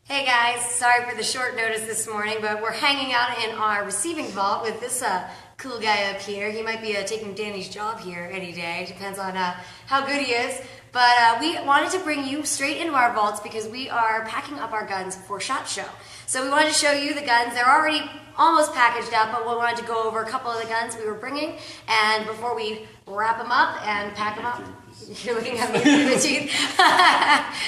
Hey guys, sorry for the short notice this morning, but we're hanging out in our receiving vault with this cool guy up here. He might be taking Danny's job here any day, depends on how good he is. But we wanted to bring you straight into our vaults because we are packing up our guns for SHOT Show. So we wanted to show you the guns. They're already almost packaged up, but we wanted to go over a couple of the guns we were bringing, and before we wrap them up and pack them up. You're looking at me through the teeth.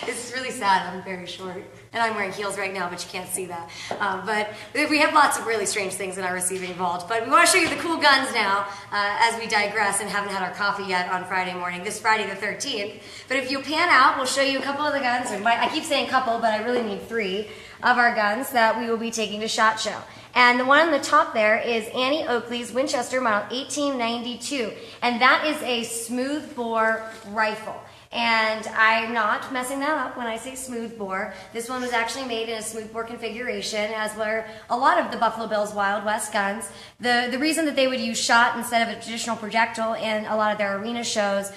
It's really sad. I'm very short. And I'm wearing heels right now, but you can't see that. But we have lots of really strange things in our receiving vault. But we want to show you the cool guns now as we digress and haven't had our coffee yet on Friday morning, this Friday the 13th. But if you pan out, we'll show you a couple of the guns. I keep saying couple, but I really mean 3 of our guns that we will be taking to SHOT Show. And the one on the top there is Annie Oakley's Winchester Mount 1892. And that is a smooth bore rifle. And I'm not messing that up when I say smooth bore. This one was actually made in a smooth bore configuration, as were a lot of the Buffalo Bills Wild West guns. The reason that they would use shot instead of a traditional projectile in a lot of their arena shows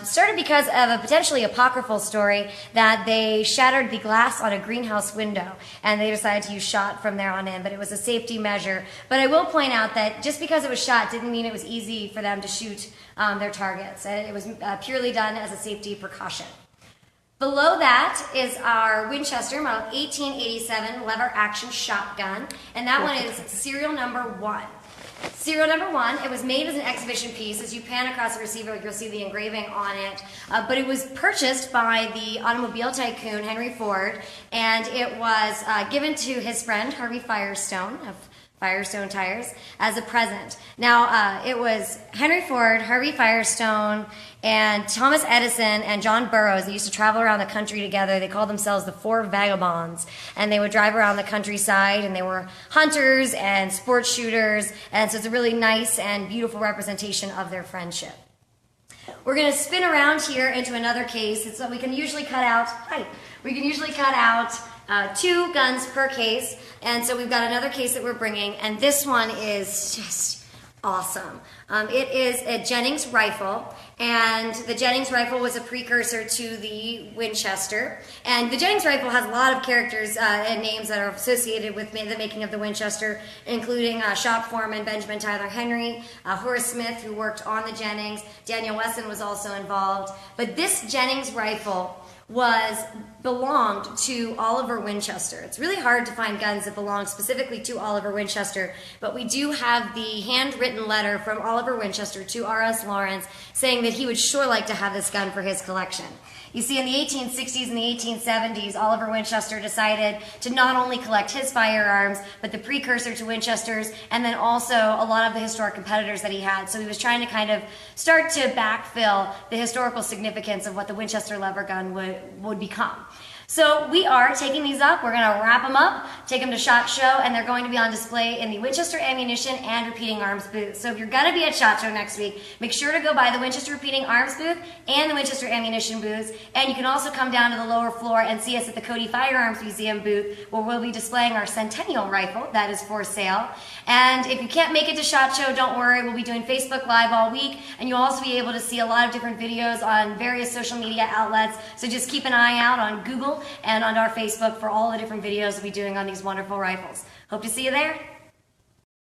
started because of a potentially apocryphal story that they shattered the glass on a greenhouse window, and they decided to use shot from there on in, but it was a safety measure. But I will point out that just because it was shot didn't mean it was easy for them to shoot their targets. It was purely done as a safety precaution. Below that is our Winchester Mount 1887 lever action shotgun, and that one is serial number 1. Serial number 1, it was made as an exhibition piece. As you pan across the receiver, you'll see the engraving on it, but it was purchased by the automobile tycoon Henry Ford, and it was given to his friend Harvey Firestone of Firestone Tires as a present. Now, it was Henry Ford, Harvey Firestone, and Thomas Edison and John Burroughs. They used to travel around the country together. They called themselves the 4 Vagabonds, and they would drive around the countryside, and they were hunters and sports shooters, and so it's a really nice and beautiful representation of their friendship. We're going to spin around here into another case. So we can usually cut out, we can usually cut out 2 guns per case, and so we've got another case that we're bringing, and this one is just awesome. It is a Jennings Rifle, and the Jennings Rifle was a precursor to the Winchester, and the Jennings Rifle has a lot of characters and names that are associated with the making of the Winchester, including shop foreman Benjamin Tyler Henry, Horace Smith, who worked on the Jennings, Daniel Wesson was also involved, but this Jennings Rifle belonged to Oliver Winchester. It's really hard to find guns that belong specifically to Oliver Winchester, but we do have the handwritten letter from Oliver Winchester to R.S. Lawrence saying that he would sure like to have this gun for his collection. You see, in the 1860s and the 1870s, Oliver Winchester decided to not only collect his firearms, but the precursor to Winchesters, and then also a lot of the historic competitors that he had. So he was trying to kind of start to backfill the historical significance of what the Winchester lever gun would become. So we are taking these up, we're going to wrap them up, take them to SHOT Show, and they're going to be on display in the Winchester Ammunition and Repeating Arms booth. So if you're going to be at SHOT Show next week, make sure to go by the Winchester Repeating Arms booth and the Winchester Ammunition booths, and you can also come down to the lower floor and see us at the Cody Firearms Museum booth, where we'll be displaying our Centennial rifle that is for sale. And if you can't make it to SHOT Show, don't worry, we'll be doing Facebook Live all week, and you'll also be able to see a lot of different videos on various social media outlets, so just keep an eye out on Google and on our Facebook for all the different videos we'll be doing on these wonderful rifles. Hope to see you there.